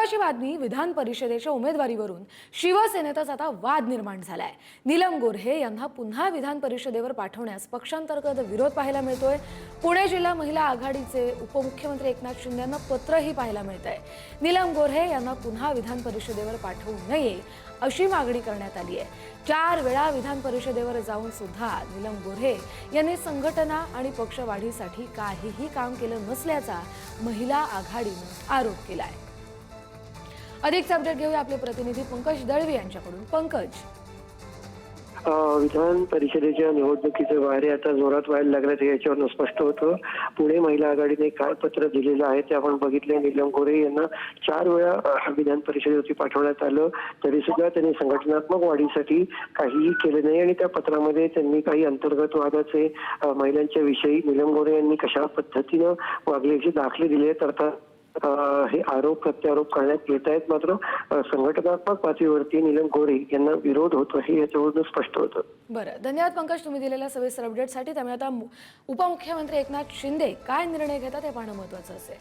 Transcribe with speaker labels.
Speaker 1: महत्त्वाची बातमी, विधान परिषदेच्या उमेदवारीवरून शिवसेनेतच आता वाद निर्माण झालाय। नीलम गोऱ्हे यांना पुन्हा विधान परिषदेवर पाठवण्यास पक्षांतर्गत विरोध पाहायला मिळतोय। पुणे जिल्हा महिला आघाडीचे उपमुख्यमंत्री एकनाथ शिंदे यांना पत्रही पाहायला मिळतंय। नीलम गोऱ्हे यांना पुन्हा विधान परिषदेवर पाठवू नये अशी मागणी करण्यात आली आहे। 4 वेळा विधान परिषदेवर जाऊन सुद्धा नीलम गोऱ्हे यांनी संघटना आणि पक्षवाढीसाठी काहीही काम केलं नसल्याचा महिला आघाडीने आरोप केलाय। अधिकचा अपडेट घेऊया आपले प्रतिनिधी पंकज दळवी यांच्याकडून। पंकज,
Speaker 2: विधान परिषदेच्या निवडणुकीचे वारे आता जोरात व्हायला लागल्यात हे याच्यावरून स्पष्ट होतं। पुणे महिला आघाडीने काय पत्र दिलेलं आहे ते आपण बघितले। नीलम गोऱ्हे यांना 4 वेळा विधान परिषदेवरती पाठवण्यात आलं, तरी सुद्धा त्यांनी संघटनात्मक वाढीसाठी काहीही केले नाही आणि त्या पत्रामध्ये त्यांनी काही अंतर्गत वादाचे महिलांच्या विषयी नीलम गोऱ्हे यांनी कशा पद्धतीनं वागल्याचे दाखले दिले आहेत। अर्थात हे आरोप प्रत्यारोप करण्यात येत आहेत, मात्र संघटनात्मक पातळीवरती नीलम गोऱ्हे यांना विरोध होतो हे याच्यावरून स्पष्ट होतं।
Speaker 1: बरं, धन्यवाद पंकज तुम्ही दिलेल्या सविस्तर अपडेटसाठी। त्यामुळे आता उपमुख्यमंत्री एकनाथ शिंदे काय निर्णय घेतात हे पाहणं महत्त्वाचं असेल।